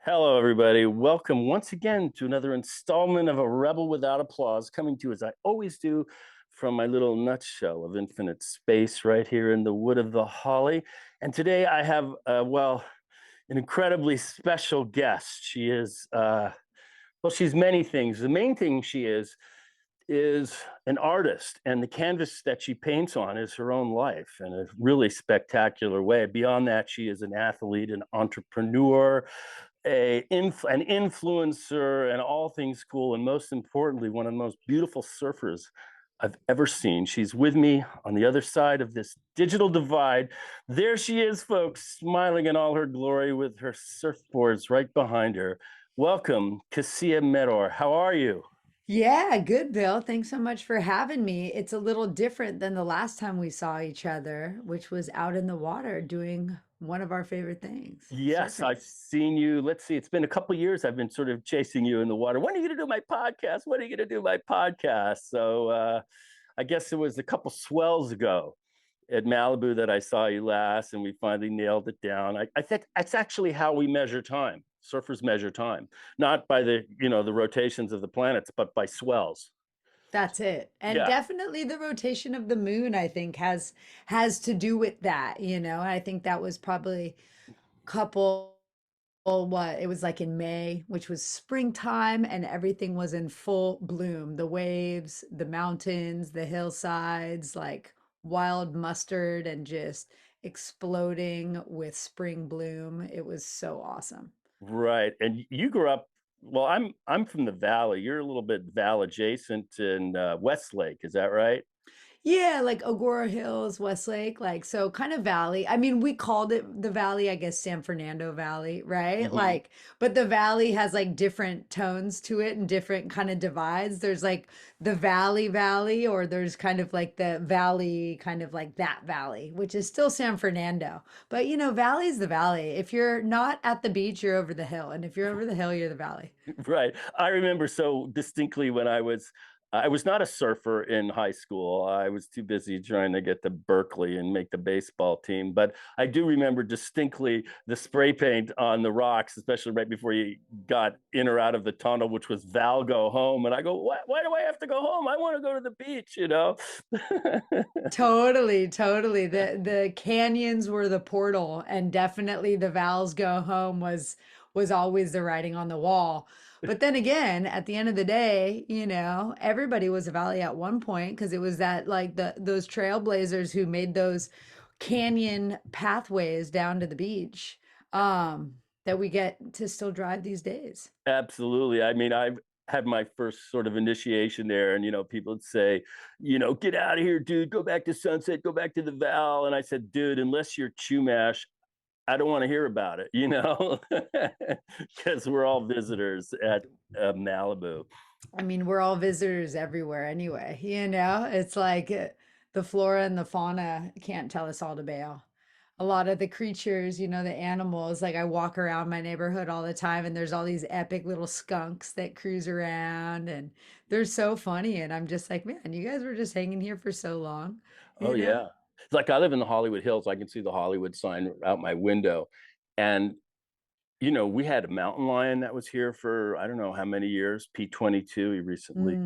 Hello, everybody. Welcome once again to another installment of A Rebel Without Applause, coming to you as I always do from my little nutshell of infinite space right here in the Wood of the Holly. And today I have, an incredibly special guest. She's many things. The main thing she is an artist, and the canvas that she paints on is her own life in a really spectacular way. Beyond that, she is an athlete, an entrepreneur, an influencer, and all things cool. And most importantly, one of the most beautiful surfers I've ever seen. She's with me on the other side of this digital divide. There she is, folks, smiling in all her glory with her surfboards right behind her. Welcome, Kassia Meador. How are you? Yeah, good, Bill. Thanks so much for having me. It's a little different than the last time we saw each other, which was out in the water doing one of our favorite things, Yes, surfing. I've seen you. Let's see, it's been a couple of years. I've been sort of chasing you in the water. When are you going to do my podcast? When are you going to do my podcast? I guess it was a couple swells ago at Malibu that I saw you last, and we finally nailed it down. I think that's actually how we measure time. Surfers measure time, not by the rotations of the planets, but by swells. That's it. And Yeah. definitely the rotation of the moon, I think, has to do with that, you know. I think that was probably couple what it was like in May, which was springtime and everything was in full bloom. The waves, the mountains, the hillsides, like wild mustard and just exploding with spring bloom. It was so awesome. Right. And you grew up, well, I'm from the Valley. You're a little bit Val adjacent in Westlake, is that right? Yeah, like Agora Hills, Westlake, like so kind of valley. I mean, we called it the valley, I guess San Fernando Valley, right? Hmm. Like, but the valley has like different tones to it and different kind of divides. There's like the Valley, or there's kind of like the valley, kind of like that valley, which is still San Fernando. But you know, valley's the valley. If you're not at the beach, you're over the hill. And if you're over the hill, you're the valley. Right. I remember so distinctly when I was not a surfer in high school. I was too busy trying to get to Berkeley and make the baseball team. But I do remember distinctly the spray paint on the rocks, especially right before you got in or out of the tunnel, which was Val go home. And I go, why do I have to go home? I want to go to the beach. Totally, totally. The canyons were the portal, and definitely the vows go home was always the writing on the wall. But then again, at the end of the day, you know, everybody was a valley at one point because it was that like those trailblazers who made those canyon pathways down to the beach that we get to still drive these days. Absolutely. I mean, I've had my first sort of initiation there, and people would say, get out of here, dude. Go back to Sunset. Go back to the Val. And I said, dude, unless you're Chumash, I don't want to hear about it, because we're all visitors at Malibu. I mean, we're all visitors everywhere anyway, you know? It's like the flora and the fauna can't tell us all to bail. A lot of the creatures, you know, the animals, like I walk around my neighborhood all the time and there's all these epic little skunks that cruise around and they're so funny. And I'm just like, man, you guys were just hanging here for so long, Oh you know? yeah. It's like I live in the Hollywood Hills. I can see the Hollywood sign out my window. And we had a mountain lion that was here for I don't know how many years. P22. He recently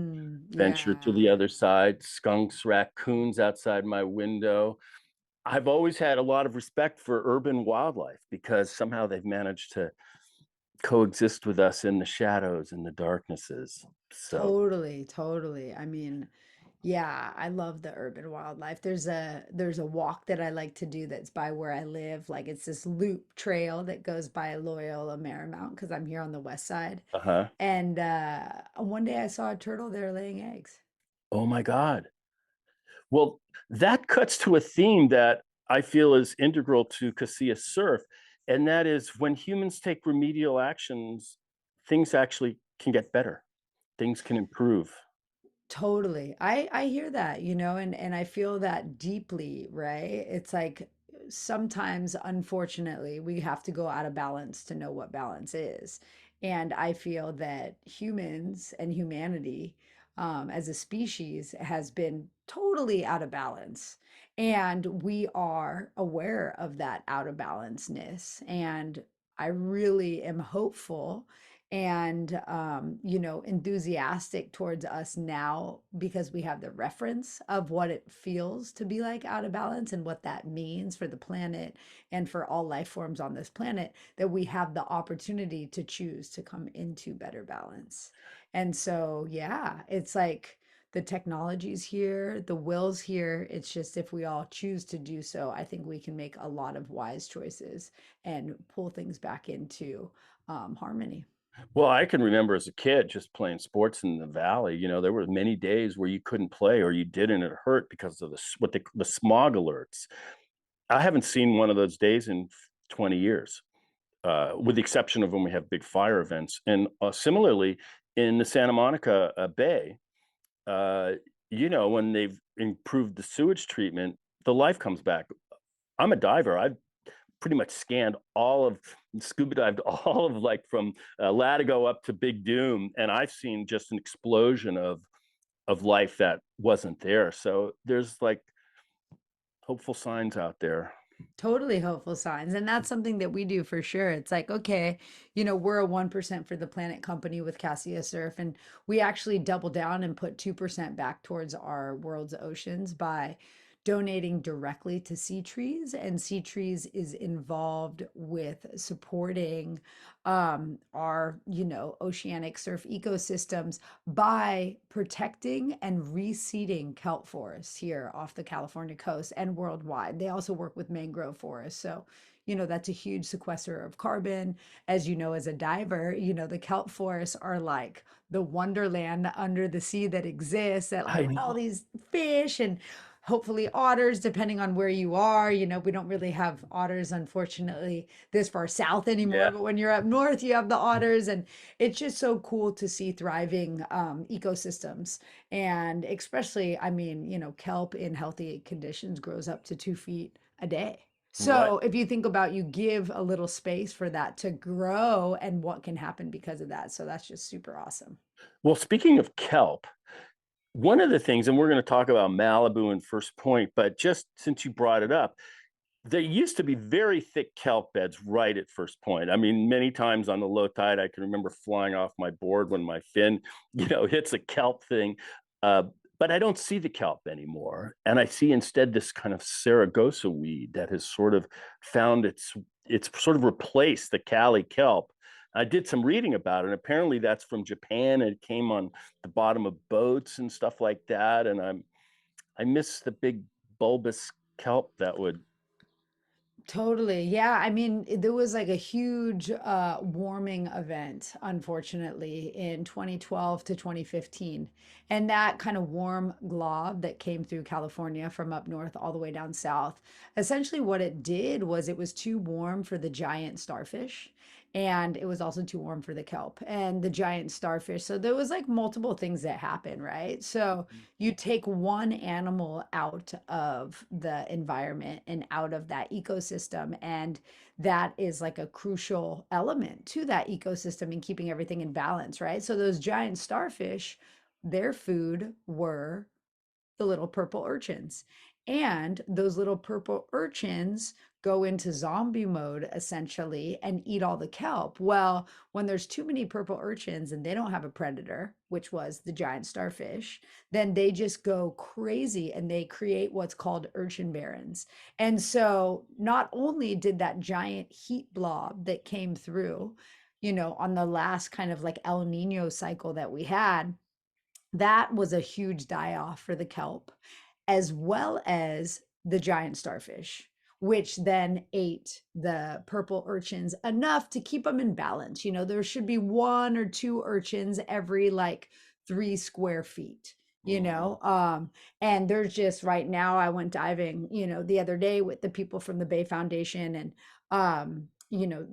ventured to the Yeah. other side. Skunks, raccoons outside my window. I've always had a lot of respect for urban wildlife because somehow they've managed to coexist with us in the shadows and the darknesses. So, Totally, totally. I mean, yeah, I love the urban wildlife. There's a walk that I like to do that's by where I live. Like it's this loop trail that goes by Loyola Marymount because I'm here on the west side. uh-huh. And one day I saw a turtle there laying eggs. Oh my God. Well, that cuts to a theme that I feel is integral to Kassia Surf, and that is when humans take remedial actions, things actually can get better. Things can improve. Totally. I hear that, you know, and I feel that deeply, right? It's like sometimes, unfortunately, we have to go out of balance to know what balance is. And I feel that humans and humanity, as a species, has been totally out of balance. And we are aware of that out of balanceness. And I really am hopeful and enthusiastic towards us now because we have the reference of what it feels to be like out of balance and what that means for the planet and for all life forms on this planet, that we have the opportunity to choose to come into better balance. And so, yeah, it's like the technology's here, the will's here. It's just if we all choose to do so, I think we can make a lot of wise choices and pull things back into harmony. Well, I can remember as a kid just playing sports in the valley. There were many days where you couldn't play or you did, and it hurt because of the smog alerts. I haven't seen one of those days in 20 years, with the exception of when we have big fire events. And similarly, in the Santa Monica Bay, uh, when they've improved the sewage treatment, the life comes back. I'm a diver. I've pretty much scanned all of scuba dived all of like from Latigo up to Big Doom, and I've seen just an explosion of life that wasn't there. So there's like hopeful signs out there. Totally hopeful signs. And that's something that we do for sure. It's like, okay, we're a 1% for the planet company with Kassia Surf, and we actually double down and put 2% back towards our world's oceans by donating directly to Sea Trees. And Sea Trees is involved with supporting our, oceanic surf ecosystems by protecting and reseeding kelp forests here off the California coast and worldwide. They also work with mangrove forests. So, that's a huge sequester of carbon. As you know, as a diver, the kelp forests are like the wonderland under the sea that exists, that I like all know. these fish and hopefully otters, depending on where you are. We don't really have otters, unfortunately, this far south anymore, Yeah. but when you're up north, you have the otters, and it's just so cool to see thriving ecosystems. And especially, I mean, kelp in healthy conditions grows up to 2 feet a day. Right. So if you think about, you give a little space for that to grow and what can happen because of that. So that's just super awesome. Well, speaking of kelp, one of the things, and we're going to talk about Malibu and First Point, but just since you brought it up, there used to be very thick kelp beds right at First Point. I mean, many times on the low tide, I can remember flying off my board when my fin, hits a kelp thing. Uh, but I don't see the kelp anymore, and I see instead this kind of Saragossa weed that has sort of found it's sort of replaced the Cali kelp. I did some reading about it, and apparently that's from Japan, and it came on the bottom of boats and stuff like that. And I miss the big bulbous kelp that would. Totally. Yeah. I mean, there was like a huge warming event, unfortunately, in 2012 to 2015. And that kind of warm glob that came through California from up north all the way down south, essentially what it did was it was too warm for the giant starfish. And it was also too warm for the kelp and the giant starfish. So there was like multiple things that happened, right? So you take one animal out of the environment and out of that ecosystem, and that is like a crucial element to that ecosystem and keeping everything in balance, right? So those giant starfish, their food were the little purple urchins. And those little purple urchins go into zombie mode essentially and eat all the kelp. Well, when there's too many purple urchins and they don't have a predator, which was the giant starfish, then they just go crazy and they create what's called urchin barrens. And so not only did that giant heat blob that came through, on the last kind of like El Nino cycle that we had, that was a huge die off for the kelp, as well as the giant starfish, which then ate the purple urchins enough to keep them in balance. There should be one or two urchins every like 3 square feet. you Mhm. know um and there's just right now, I went diving the other day with the people from the Bay Foundation and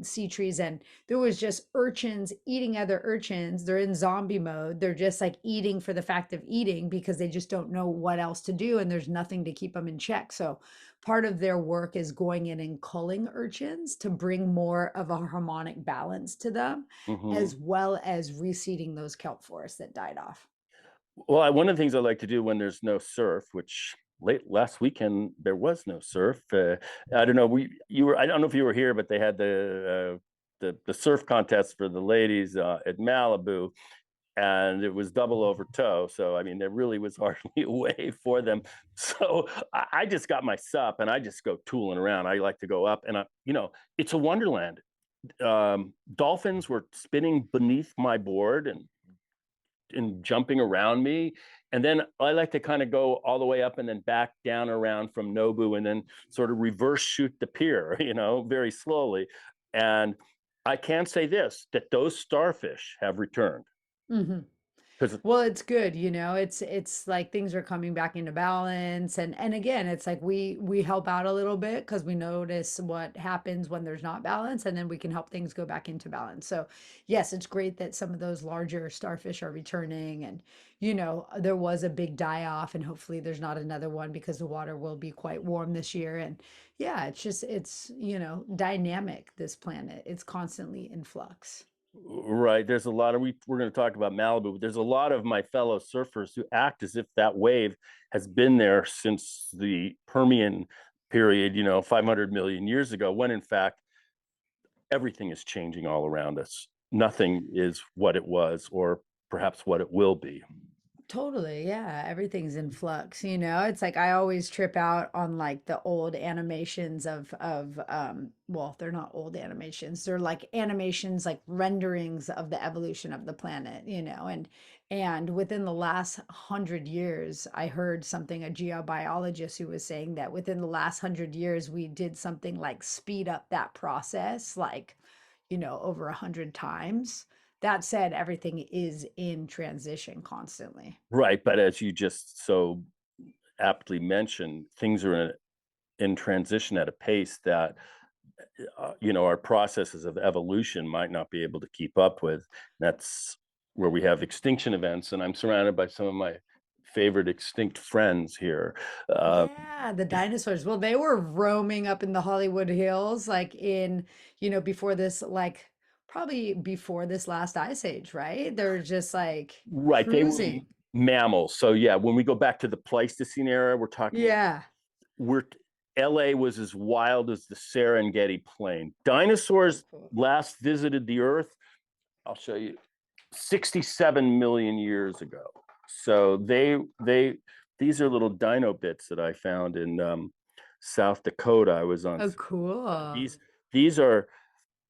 Sea Trees, and there was just urchins eating other urchins. They're in zombie mode. They're just like eating for the fact of eating because they just don't know what else to do and there's nothing to keep them in check. So part of their work is going in and culling urchins to bring more of a harmonic balance to them, Mhm. as well as reseeding those kelp forests that died off. Well, one of the things I like to do when there's no surf, which late last weekend there was no surf. I don't know. I don't know if you were here, but they had the the surf contest for the ladies at Malibu, and it was double over toe. So I mean, there really was hardly a way for them. So I just got my sup and I just go tooling around. I like to go up, and it's a wonderland. Dolphins were spinning beneath my board and jumping around me. And then I like to kind of go all the way up and then back down around from Nobu and then sort of reverse shoot the pier, very slowly. And I can say this, that those starfish have returned. Hmm. Because Well, it's good, it's like things are coming back into balance, and again, it's like we help out a little bit because we notice what happens when there's not balance, and then we can help things go back into balance. So, yes, it's great that some of those larger starfish are returning, and there was a big die off, and hopefully there's not another one because the water will be quite warm this year. And yeah, it's dynamic, this planet. It's constantly in flux. right, there's a lot of we're going to talk about Malibu, but there's a lot of my fellow surfers who act as if that wave has been there since the Permian period, 500 million years ago, when in fact everything is changing all around us. Nothing is what it was, or perhaps what it will be. Totally, yeah. Everything's in flux, It's like I always trip out on like the old animations of well, they're not old animations. They're like animations like renderings of the evolution of the planet, and within the last 100 years, I heard something, a geobiologist who was saying that within the last 100 years, we did something like speed up that process, like, over 100 times. That said, everything is in transition constantly. Right, but as you just so aptly mentioned, things are in transition at a pace that our processes of evolution might not be able to keep up with. That's where we have extinction events, and I'm surrounded by some of my favorite extinct friends here. Uh, Yeah, the dinosaurs. Well, they were roaming up in the Hollywood Hills, like before this, like probably before this last ice age, right? They're just like right, they were cruising. mammals. So yeah, when we go back to the Pleistocene era, we're talking Yeah. we're LA was as wild as the Serengeti Plain. So Dinosaurs cool. last visited the Earth, I'll show you, 67 million years ago. So these are little dino bits that I found in South Dakota. I was on Oh, cool. these these are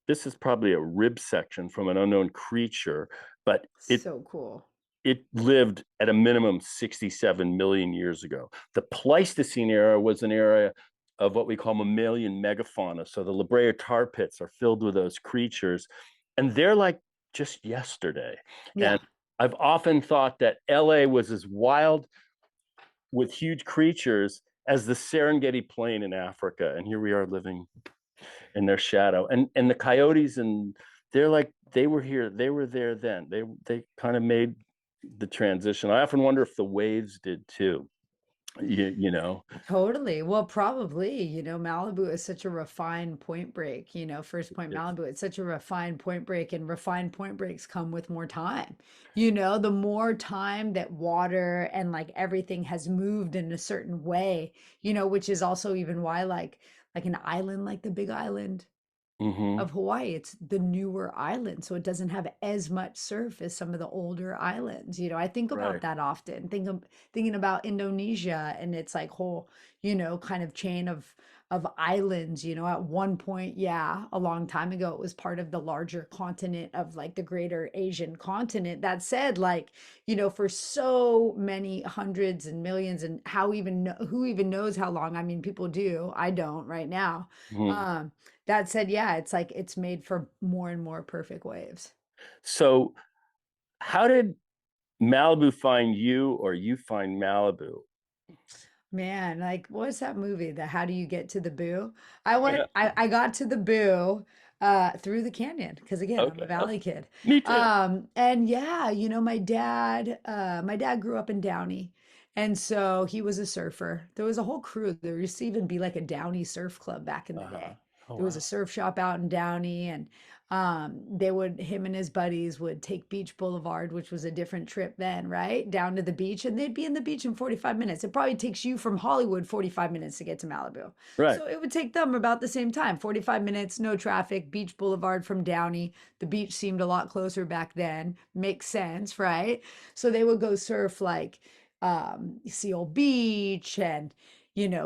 this is probably a rib section from an unknown creature, but So cool. it lived at a minimum 67 million years ago. The Pleistocene era was an era of what we call mammalian megafauna. So the La Brea tar pits are filled with those creatures, and they're like just yesterday. And Yeah. I've often thought that LA was as wild with huge creatures as the Serengeti Plain in Africa. And here we are living in their shadow. And the coyotes, and they're like they were here, they were there then. They kind of made the transition. I often wonder if the waves did too. You know. Totally. Well, probably, Malibu is such a refined point break, First Point It's, Malibu, it's such a refined point break, and refined point breaks come with more time. The more time that water and like everything has moved in a certain way, which is also even why like an island like the Big Island mm-hmm, of Hawaii. It's the newer island, so it doesn't have as much surf as some of the older islands. I think about right. that often. Thinking about Indonesia and its like whole, kind of chain of islands. At one point, yeah, a long time ago, it was part of the larger continent of like the greater Asian continent. That said, like, for so many hundreds and millions, and who even knows how long? I mean, people do. I don't right now. Mm-hmm. Um, that said, yeah, it's like it's made for more and more perfect waves. So how did Malibu find you, or you find Malibu? Man, like what's that movie? The How Do You Get to the Boo? I got to the Boo through the canyon because again, I'm a Okay, valley kid. me too. And yeah, my dad grew up in Downey. And so he was a surfer. There was a whole crew. There used to even be like a Downey surf club back in the Uh-huh. day. Oh There was a wow. surf shop out in Downey, and Him and his buddies would take Beach Boulevard, which was a different trip then, right? Down to the beach, and they'd be in the beach in 45 minutes. It probably takes you from Hollywood 45 minutes to get to Malibu. Right. So it would take them about the same time, 45 minutes, no traffic, Beach Boulevard from Downey. The beach seemed a lot closer back then. Makes sense, right? So they would go surf like Seal Beach and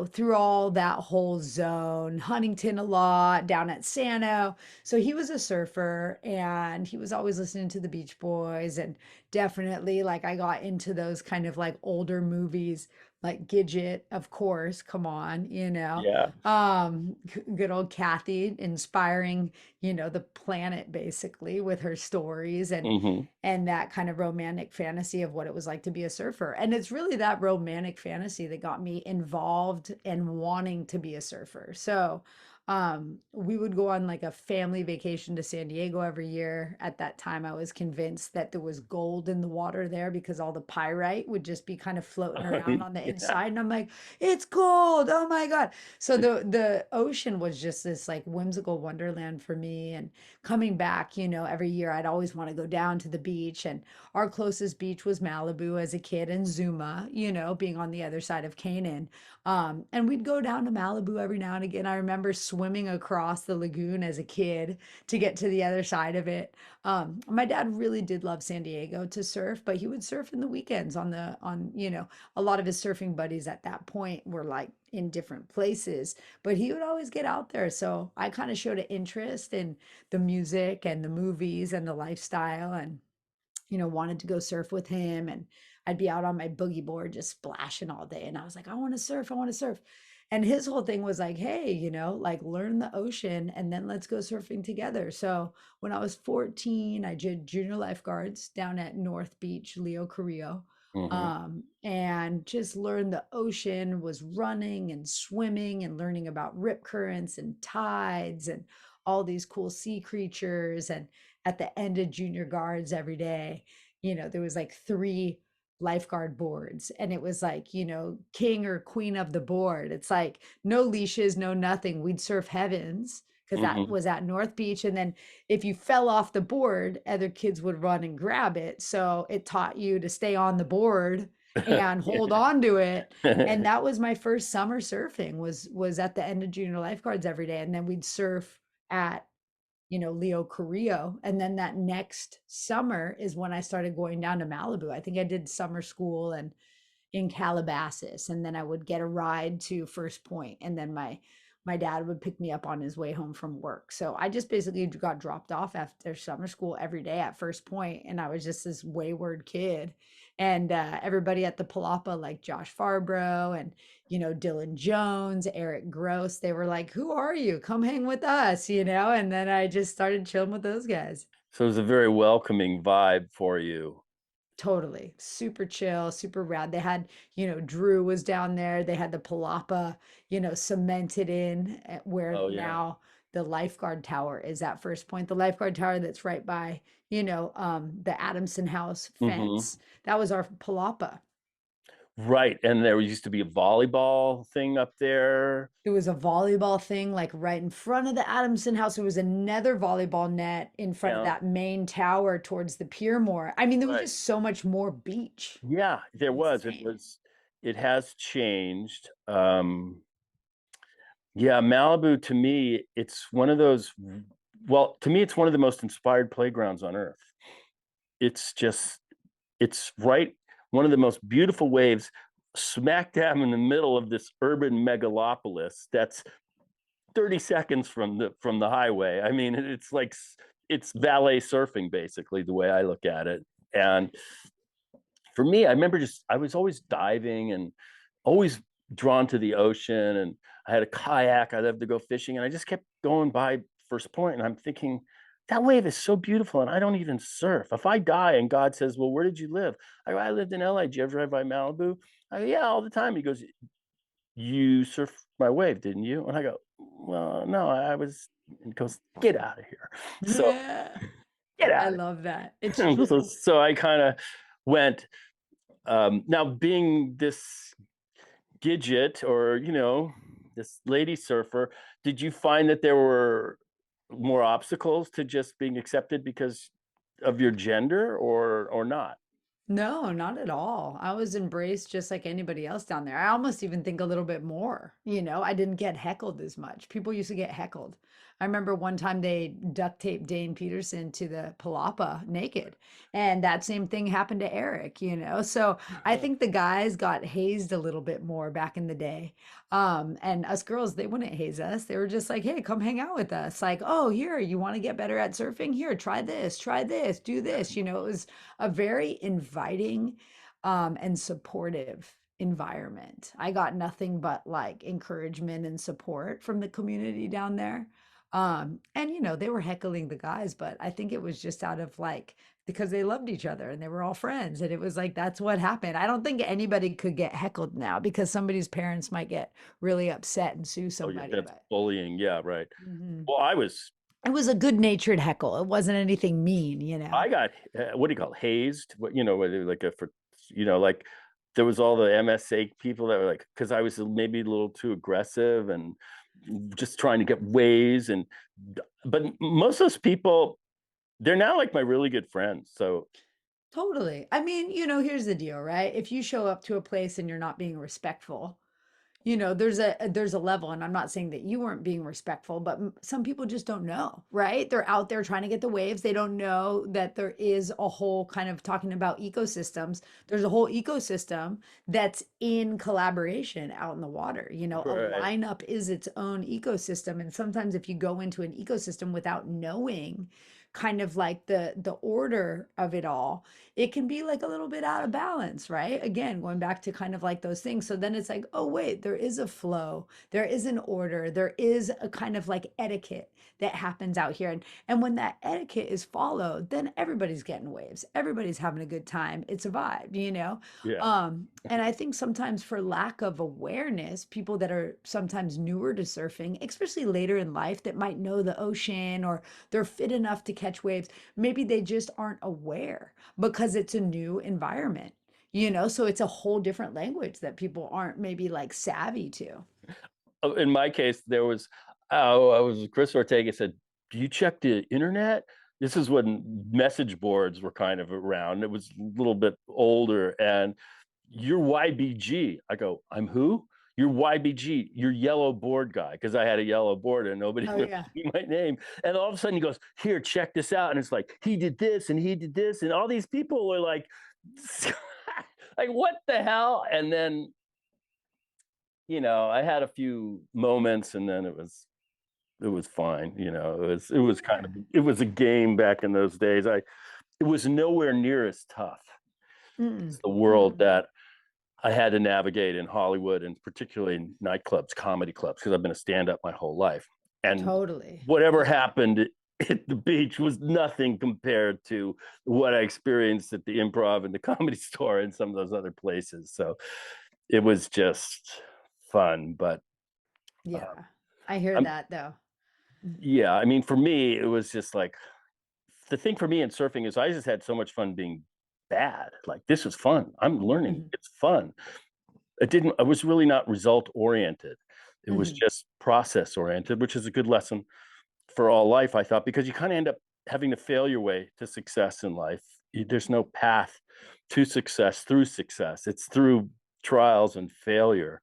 through all that whole zone, Huntington a lot, down at Sano. So he was a surfer and he was always listening to the Beach Boys. And definitely, like, I got into those kind of like older movies, like Gidget, of course, come on, Yeah. good old Kathy inspiring, the planet basically with her stories Hmm. and that kind of romantic fantasy of what it was like to be a surfer. And it's really that romantic fantasy that got me involved and wanting to be a surfer. So, we would go on like a family vacation to San Diego every year. At that time, I was convinced that there was gold in the water there because all the pyrite would just be kind of floating around on the Yeah. inside. And I'm like, it's gold. Oh my God. So the ocean was just this like whimsical wonderland for me. And coming back, every year I'd always want to go down to the beach. And our closest beach was Malibu as a kid and Zuma, being on the other side of Canaan. And we'd go down to Malibu every now and again. I remember swimming across the lagoon as a kid to get to the other side of it. My dad really did love San Diego to surf, but he would surf in the weekends a lot of his surfing buddies at that point were like in different places, but he would always get out there. So I kind of showed an interest in the music and the movies and the lifestyle and wanted to go surf with him. And I'd be out on my boogie board just splashing all day. And I was like, I want to surf. I want to surf. And his whole thing was like, hey, like learn the ocean and then let's go surfing together. So when I was 14, I did junior lifeguards down at North Beach, Leo Carrillo. Hmm. And just learned the ocean, was running and swimming and learning about rip currents and tides and all these cool sea creatures. And at the end of junior guards every day, there was like three lifeguard boards and it was like, king or queen of the board. It's like no leashes, no nothing. We'd surf heavens because that Hmm. was at North Beach. And then if you fell off the board, other kids would run and grab it. So it taught you to stay on the board and hold on to it. And that was my first summer surfing was at the end of junior lifeguards every day. And then we'd surf at Leo Carrillo. And then that next summer is when I started going down to Malibu. I think I did summer school and in Calabasas, and then I would get a ride to First Point, and then my dad would pick me up on his way home from work. So I just basically got dropped off after summer school every day at First Point, and I was just this wayward kid. And everybody at the Palapa, like Josh Farbro and Dylan Jones, Eric Gross, they were like, "Who are you? Come hang with us," And then I just started chilling with those guys. So it was a very welcoming vibe for you. Totally. Super chill, super rad. They had, Drew was down there. They had the Palapa, cemented in at where Oh yeah. now the lifeguard tower is at First Point. The lifeguard tower that's right by, the Adamson House Hmm. fence. That was our Palapa. Right. And there used to be a volleyball thing up there. There was a volleyball thing like right in front of the Adamson house. There was another volleyball net in front of Yeah. that main tower towards the pier more. I mean, there was Right. just so much more beach. Yeah, there was. It Insane. was, it has changed. Yeah, Malibu to me, it's one of those, well, to me, it's one of the most inspired playgrounds on earth. It's just, it's right, one of the most beautiful waves, smack dab in the middle of this urban megalopolis that's 30 seconds from the highway. I mean, it's like it's valet surfing basically the way I look at it. And for me, I remember just I was always diving and always drawn to the ocean. And I had a kayak. I loved to go fishing, and I just kept going by First Point, and I'm thinking that wave is so beautiful, and I don't even surf. If I die and God says, "Well, where did you live?" I go, "I lived in LA. Did you ever drive by Malibu?" I go, "Yeah, all the time." He goes, "You surfed my wave, didn't you?" And I go, "Well, no, I was." And he goes, "Get out of here." So Yeah. get I out of love that. It's here. So, true. so I kind of went. Now, being this Gidget or this lady surfer, did you find that there were more obstacles to just being accepted because of your gender, or not? No, not at all. I was embraced just like anybody else down there. I almost even think a little bit more, you know, I didn't get heckled as much. People used to get heckled. I remember one time they duct taped Dane Peterson to the Palapa naked, and that same thing happened to Eric, you know. So I think the guys got hazed a little bit more back in the day. And us girls, they wouldn't haze us. They were just like, hey, come hang out with us. Like, oh, here, you want to get better at surfing? Here, try this, do this. You know, it was a very inviting and supportive environment. I got nothing but like encouragement and support from the community down there. And you know, they were heckling the guys, but I think it was just out of like because they loved each other and they were all friends. And it was like that's what happened. I don't think anybody could get heckled now because somebody's parents might get really upset and sue Oh yeah, somebody. that's But bullying. Yeah, right. mhm. Well, It was a good-natured heckle. It wasn't anything mean, you know. I got what do you call it, hazed? What, like a for like there was all the MSA people that were like, because I was maybe a little too aggressive and just trying to get ways, and but most of those people, they're now like my really good friends. So Totally. I mean, you know, here's the deal, right? If you show up to a place and you're not being respectful, you know, there's a level, and I'm not saying that you weren't being respectful, but some people just don't know, right? They're out there trying to get the waves. They don't know that there is a whole kind of talking about ecosystems. There's a whole ecosystem that's in collaboration out in the water. You know, a right, lineup is its own ecosystem, and sometimes if you go into an ecosystem without knowing kind of like the order of it all, it can be like a little bit out of balance, right? Again, going back to kind of like those things. So then it's like, oh, wait, there is a flow, there is an order, there is a kind of like etiquette that happens out here. And when that etiquette is followed, then everybody's getting waves, everybody's having a good time. It's a vibe, you know? yeah, And I think sometimes for lack of awareness, people that are sometimes newer to surfing, especially later in life, that might know the ocean or they're fit enough to catch waves, maybe they just aren't aware because it's a new environment, you know? So it's a whole different language that people aren't maybe like savvy to. In my case, there was, oh, I was Chris Ortega said, "Do you check the internet?" This is when message boards were kind of around. It was a little bit older, and you're YBG. I go, I'm who? You're YBG. You're yellow board guy, because I had a yellow board and nobody Oh knew yeah. my name. And all of a sudden he goes, here, check this out. And it's like, he did this and he did this. And all these people were like, like, what the hell? And then, I had a few moments, and then it was fine. It was kind of, Yeah. it was a game back in those days. It was nowhere near as tough as Mm-mm. the world Mm-mm. that I had to navigate in Hollywood, and particularly in nightclubs, comedy clubs, because I've been a stand-up my whole life. And Totally. whatever Yeah. happened at the beach was nothing compared to what I experienced at the Improv and the Comedy Store and some of those other places. So it was just fun. But uh, Yeah. I hear I'm, that though. yeah, I mean, for me, it was just like the thing for me in surfing is I just had so much fun being bad. Like, this is fun. I'm learning. Mhm. It's fun. I was really not result oriented. It was Mhm. just process oriented, which is a good lesson for all life, I thought, because you kind of end up having to fail your way to success in life. There's no path to success through success. It's through trials and failure.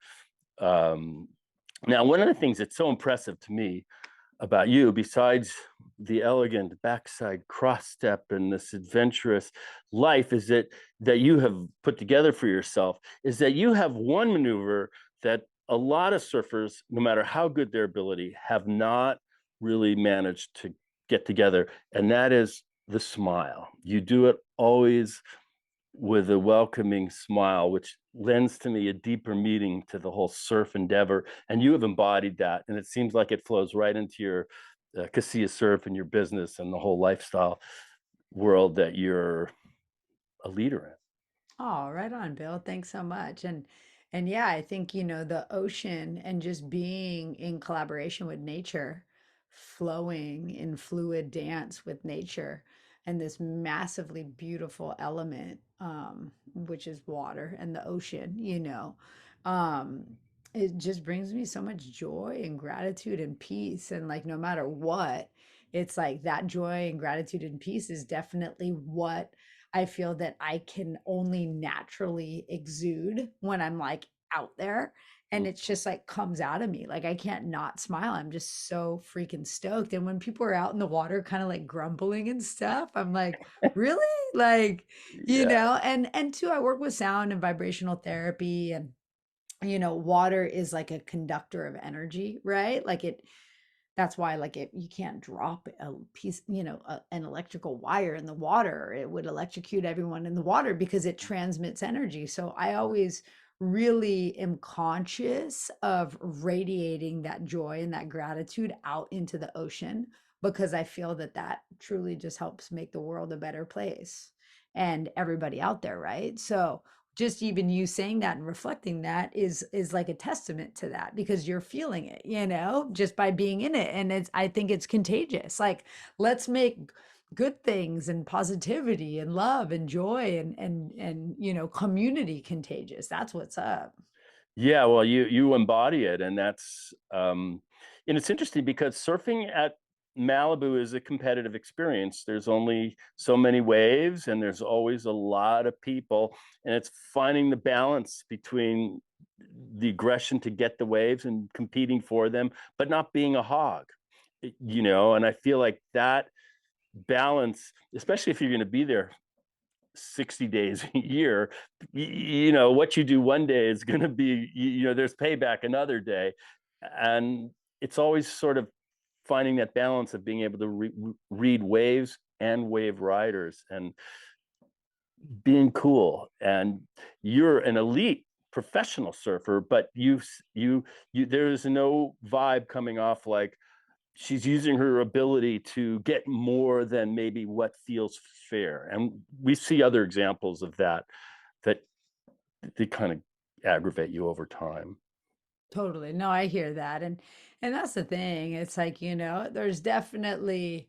Um, Now, one of the things that's so impressive to me about you, besides the elegant backside cross step and this adventurous life, is that you have put together for yourself, is that you have one maneuver that a lot of surfers, no matter how good their ability, have not really managed to get together, and that is the smile. You do it always with a welcoming smile, which lends to me a deeper meaning to the whole surf endeavor. And you have embodied that. And it seems like it flows right into your Kassia Surf and your business and the whole lifestyle world that you're a leader in. Oh, right on, Bill. Thanks so much. And yeah, I think, you know, the ocean and just being in collaboration with nature, flowing in fluid dance with nature and this massively beautiful element, which is water and the ocean, you know. Um, it just brings me so much joy and gratitude and peace. And like no matter what, it's like that joy and gratitude and peace is definitely what I feel that I can only naturally exude when I'm like out there. And it's Mhm. just like comes out of me. Like I can't not smile. I'm just so freaking stoked. And when people are out in the water, kind of like grumbling and stuff, I'm like, really? Like, Yeah. and two, I work with sound and vibrational therapy, and water is like a conductor of energy, right? Like it that's why like it you can't drop a piece, an electrical wire in the water. It would electrocute everyone in the water because it transmits energy. So I always really am conscious of radiating that joy and that gratitude out into the ocean, because I feel that that truly just helps make the world a better place and everybody out there, right? So just even you saying that and reflecting that is like a testament to that, because you're feeling it, just by being in it. And I think it's contagious. Like, let's make good things and positivity and love and joy and community contagious. That's what's up. Yeah, well, you embody it, and and it's interesting because surfing at Malibu is a competitive experience. There's only so many waves, and there's always a lot of people, and it's finding the balance between the aggression to get the waves and competing for them, but not being a hog, And I feel like that balance, especially if you're going to be there 60 days a year, what you do one day is going to be, there's payback another day. And it's always sort of finding that balance of being able to read waves and wave riders and being cool. And you're an elite professional surfer, but there's no vibe coming off like she's using her ability to get more than maybe what feels fair. And we see other examples of that they kind of aggravate you over time. Totally. No, I hear that. And that's the thing. It's like, there's definitely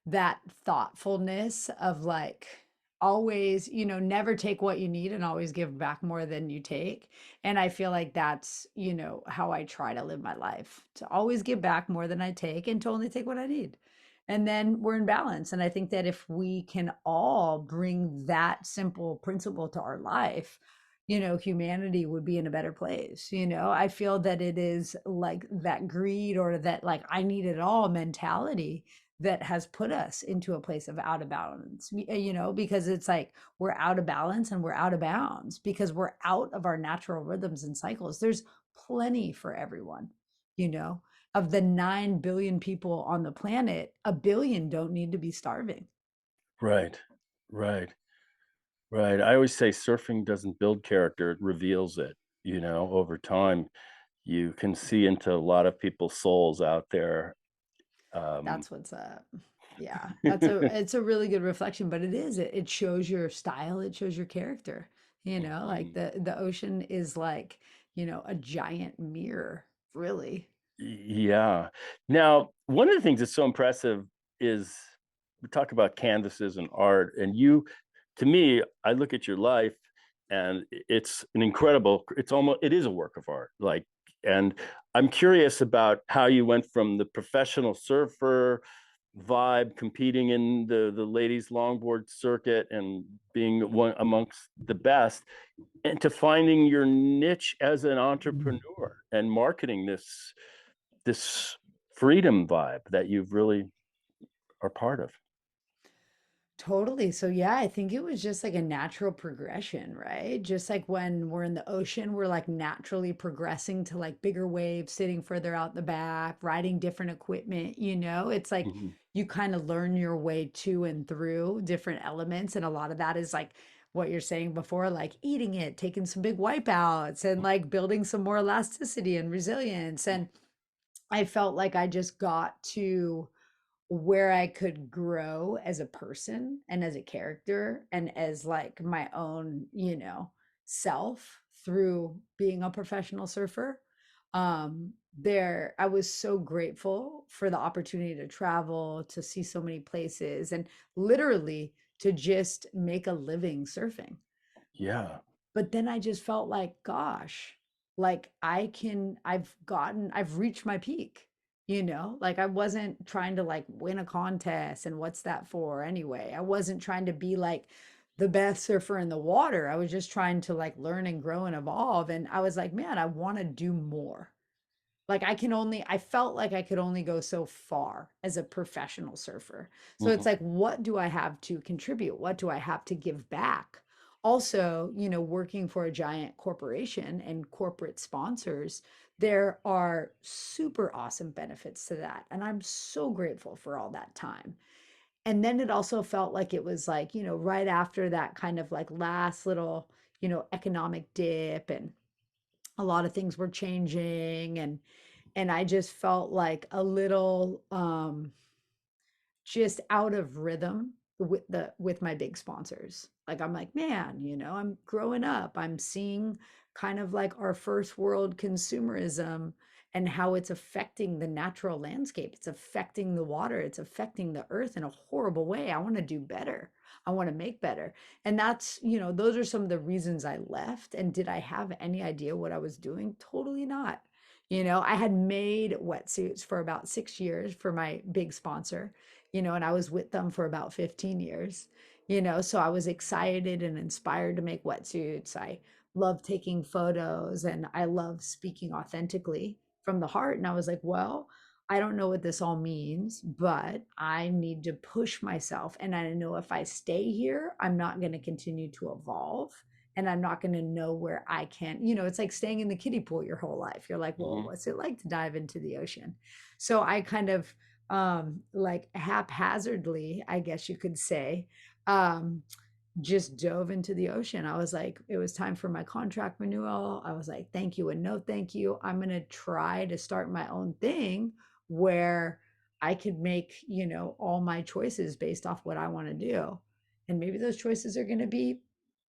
that thoughtfulness of like always, never take what you need and always give back more than you take. And I feel like that's, how I try to live my life, to always give back more than I take and to only take what I need. And then we're in balance. And I think that if we can all bring that simple principle to our life, humanity would be in a better place. I feel that it is like that greed or that like I need it all mentality that has put us into a place of out of balance, because it's like we're out of balance and we're out of bounds because we're out of our natural rhythms and cycles. There's plenty for everyone, you know. Of the 9 billion people on the planet, a billion don't need to be starving. Right, right, right. I always say surfing doesn't build character, it reveals it. Over time, you can see into a lot of people's souls out there. Um, That's what's up. Yeah, it's a really good reflection, but it shows your style, it shows your character. Like mhm. the ocean is like, a giant mirror, really. Yeah. Now, one of the things that's so impressive is we talk about canvases and art, and to me, I look at your life and it's it is a work of art. And I'm curious about how you went from the professional surfer vibe, competing in the ladies longboard circuit and being one amongst the best, and to finding your niche as an entrepreneur and marketing this freedom vibe that you've really are part of. Totally. So yeah, I think it was just like a natural progression, right? Just like when we're in the ocean, we're like naturally progressing to like bigger waves, sitting further out the back, riding different equipment, It's like Mhm. you kind of learn your way to and through different elements. And a lot of that is like what you're saying before, like eating it, taking some big wipeouts and like building some more elasticity and resilience. And I felt like I just got to where I could grow as a person and as a character and as like my own, self through being a professional surfer. There I was so grateful for the opportunity to travel, to see so many places and literally to just make a living surfing. Yeah. But then I just felt like, gosh, like I've reached my peak. Like I wasn't trying to like win a contest and what's that for anyway. I wasn't trying to be like the best surfer in the water. I was just trying to like learn and grow and evolve. And I was like, man, I want to do more. Like I felt like I could only go so far as a professional surfer. So it's Mhm. like, what do I have to contribute? What do I have to give back? Also, working for a giant corporation and corporate sponsors, there are super awesome benefits to that. And I'm so grateful for all that time. And then it also felt like it was like, right after that kind of like last little, economic dip, and a lot of things were changing, and I just felt like a little just out of rhythm with my big sponsors. Like I'm like, man, I'm growing up. I'm seeing kind of like our first world consumerism and how it's affecting the natural landscape. It's affecting the water. It's affecting the earth in a horrible way. I want to do better. I want to make better. And that's, those are some of the reasons I left. And did I have any idea what I was doing? Totally not. I had made wetsuits for about 6 years for my big sponsor, and I was with them for about 15 years, so I was excited and inspired to make wetsuits. I love taking photos and I love speaking authentically from the heart. And I was like, well, I don't know what this all means, but I need to push myself. And I know if I stay here, I'm not going to continue to evolve, and I'm not going to know where I can, it's like staying in the kiddie pool your whole life. You're like, well, Mhm. what's it like to dive into the ocean? So I kind of like haphazardly, I guess you could say, um just dove into the ocean. I was like, it was time for my contract renewal. I was like, thank you and no thank you. I'm going to try to start my own thing where I could make, all my choices based off what I want to do. And maybe those choices are going to be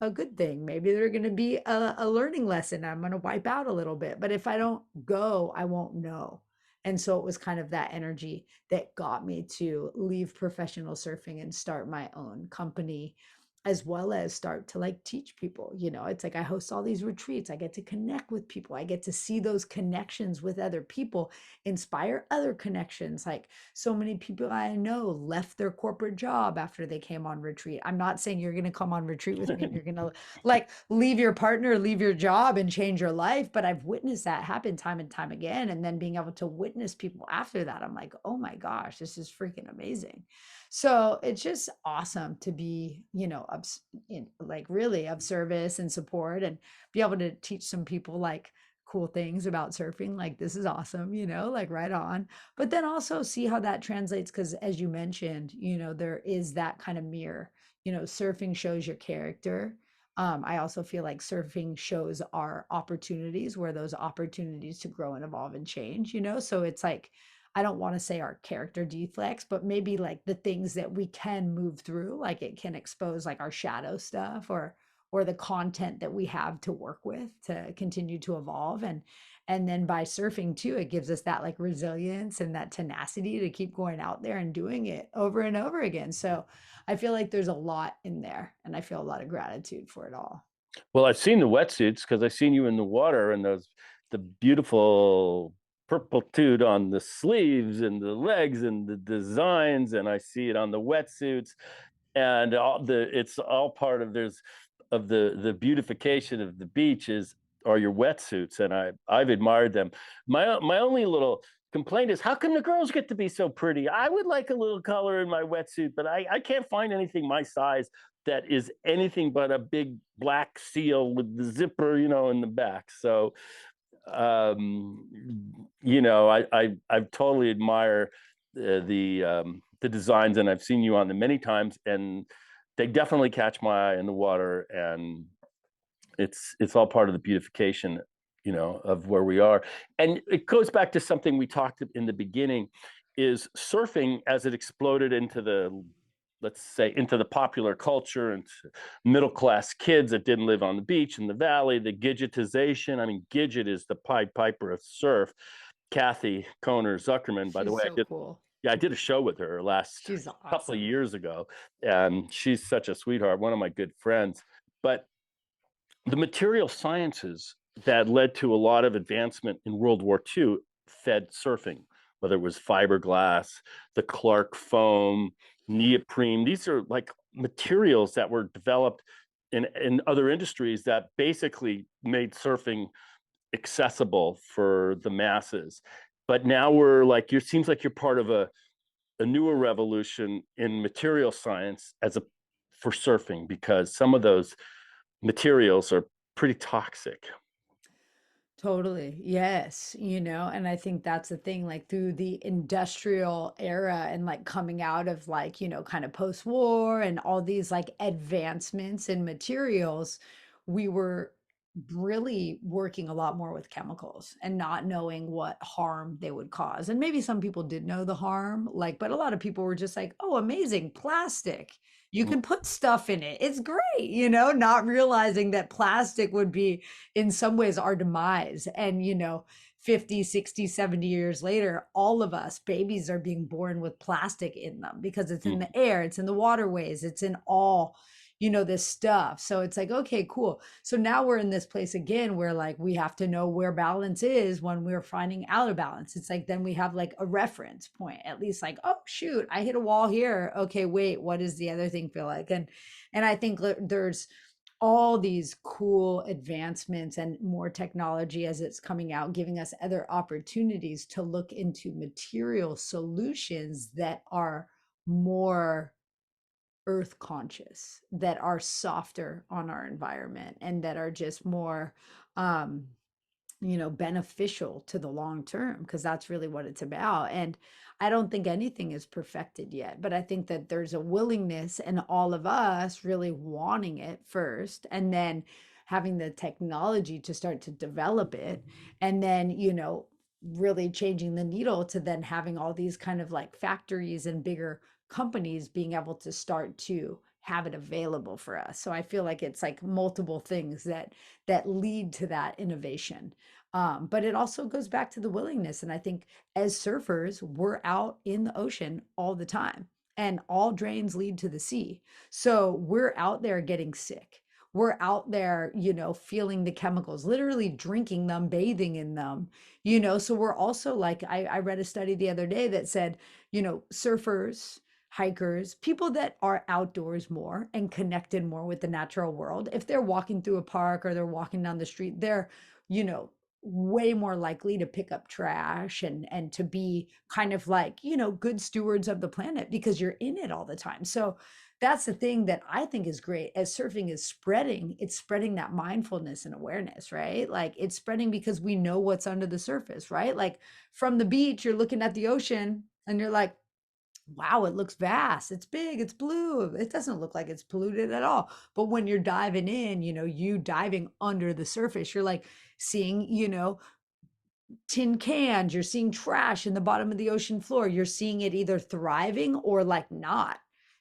a good thing. Maybe they're going to be a learning lesson. I'm going to wipe out a little bit. But if I don't go, I won't know. And so it was kind of that energy that got me to leave professional surfing and start my own company, as well as start to like teach people. It's like I host all these retreats. I get to connect with people. I get to see those connections with other people, inspire other connections. Like so many people I know left their corporate job after they came on retreat. I'm not saying you're going to come on retreat with me and you're going to like leave your partner, leave your job and change your life. But I've witnessed that happen time and time again. And then being able to witness people after that, I'm like, oh my gosh, this is freaking amazing. So it's just awesome to be, like really of service and support, and be able to teach some people like cool things about surfing. Like, this is awesome, like right on. But then also see how that translates, because as you mentioned, there is that kind of mirror. Surfing shows your character. I also feel like surfing shows our opportunities, where those opportunities to grow and evolve and change, so it's like, I don't want to say our character deflects, but maybe like the things that we can move through, like it can expose like our shadow stuff, or the content that we have to work with to continue to evolve. And then by surfing too, it gives us that like resilience and that tenacity to keep going out there and doing it over and over again. So I feel like there's a lot in there, and I feel a lot of gratitude for it all. Well, I've seen the wetsuits because I've seen you in the water, and the beautiful purple toot on the sleeves and the legs and the designs, and I see it on the wetsuits, and it's all part of the beautification of the beach are your wetsuits, and I've admired them. My only little complaint is, how come the girls get to be so pretty? I would like a little color in my wetsuit, but I can't find anything my size that is anything but a big black seal with the zipper, in the back. So I totally admire the designs, and I've seen you on them many times, and they definitely catch my eye in the water, and it's all part of the beautification, of where we are. And it goes back to something we talked in the beginning, is surfing as it exploded into let's say, into the popular culture and middle class kids that didn't live on the beach in the valley, the Gidgetization. I mean, Gidget is the Pied Piper of surf. Kathy Kohner Zuckerman, by the She's way, so cool. I did a show with her last She's couple of awesome. years ago, and she's such a sweetheart, one of my good friends. But the material sciences that led to a lot of advancement in World War II fed surfing. whether it was fiberglass, the Clark foam, neoprene. These are like materials that were developed in other industries that basically made surfing accessible for the masses. But now we're like, you seems like you're part of a newer revolution in material science as a for surfing because some of those materials are pretty toxic. Totally. Yes. And I think that's the thing, like through the industrial era and like coming out of like, kind of post-war and all these like advancements in materials, we were really working a lot more with chemicals and not knowing what harm they would cause. And maybe some people did know the harm, like, but a lot of people were just like, oh, amazing, plastic. You Mm, can put stuff in it. It's great, not realizing that plastic would be in some ways our demise. And 50, 60, 70 years later, all of us babies are being born with plastic in them because it's in mm. the air, it's in the waterways, it's in all this stuff. So it's like, okay, cool. So now we're in this place again where like we have to know where balance is when we're finding out of balance. It's like then we have like a reference point, at least like, oh shoot, I hit a wall here. Okay, wait, what does the other thing feel like? And I think there's all these cool advancements and more technology as it's coming out, giving us other opportunities to look into material solutions that are more earth conscious, that are softer on our environment, and that are just more um beneficial to the long term, because that's really what it's about. And I don't think anything is perfected yet, but I think that there's a willingness in all of us really wanting it first, and then having the technology to start to develop it, and then really changing the needle to then having all these kind of like factories and bigger companies being able to start to have it available for us. So I feel like it's like multiple things that lead to that innovation. But it also goes back to the willingness. And I think as surfers, we're out in the ocean all the time, and all drains lead to the sea. So we're out there getting sick. We're out there, feeling the chemicals, literally drinking them, bathing in them, So we're also like, I read a study the other day that said, surfers, hikers, people that are outdoors more and connected more with the natural world, if they're walking through a park or they're walking down the street, they're, you know, way more likely to pick up trash and to be kind of like, good stewards of the planet because you're in it all the time. So that's the thing that I think is great as surfing is spreading. It's spreading that mindfulness and awareness, right? Like it's spreading because we know what's under the surface, right? Like from the beach, you're looking at the ocean and you're like, wow, it looks vast. It's big. It's blue. It doesn't look like it's polluted at all. But when you're diving in, you diving under the surface, you're like seeing, tin cans, you're seeing trash in the bottom of the ocean floor. You're seeing it either thriving or like not,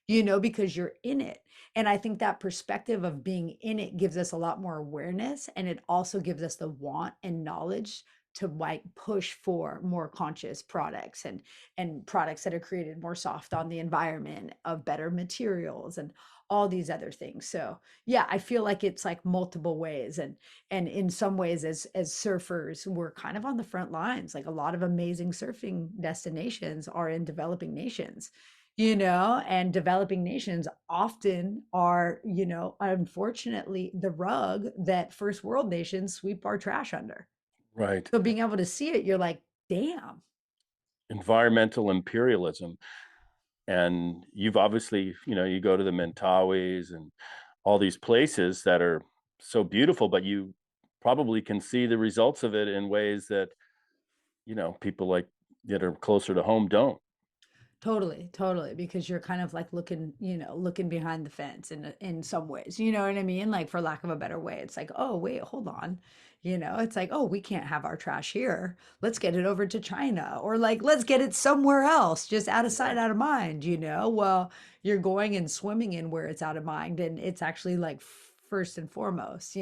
because you're in it. And I think that perspective of being in it gives us a lot more awareness. And it also gives us the want and knowledge to like push for more conscious products and products that are created more soft on the environment, of better materials and all these other things. So yeah, I feel like it's like multiple ways. And in some ways as surfers, we're kind of on the front lines. Like a lot of amazing surfing destinations are in developing nations, and developing nations often are, unfortunately the rug that first world nations sweep our trash under. Right. So being able to see it, you're like, damn. Environmental imperialism. And you've obviously, you go to the Mentawais and all these places that are so beautiful, but you probably can see the results of it in ways that, people like that are closer to home don't. Totally, totally, because you're kind of like looking, looking behind the fence in some ways. You know what I mean? Like for lack of a better way, it's like, oh wait, hold on. It's like, oh, we can't have our trash here. Let's get it over to China, or like let's get it somewhere else, just out of sight, Right. out of mind. Well, you're going and swimming in where it's out of mind, and it's actually like first and foremost.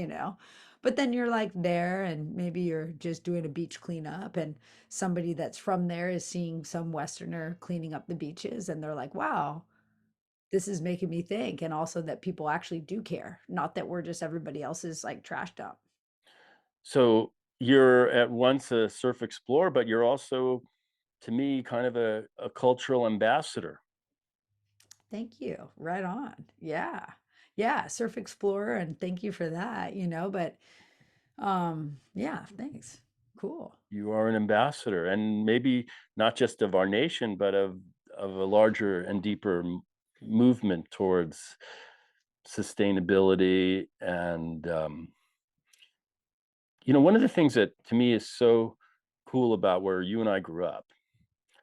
But then you're like there, and maybe you're just doing a beach cleanup, and somebody that's from there is seeing some Westerner cleaning up the beaches, and they're like, wow, this is making me think. And also that people actually do care, not that we're just everybody else's like trash dump. So you're at once a surf explorer, but you're also to me, kind of a cultural ambassador. Thank you. Right on. Yeah. Yeah, Surf Explorer, and thank you for that, but yeah, thanks. Cool. You are an ambassador, and maybe not just of our nation, but of a larger and deeper movement towards sustainability. And one of the things that to me is so cool about where you and I grew up,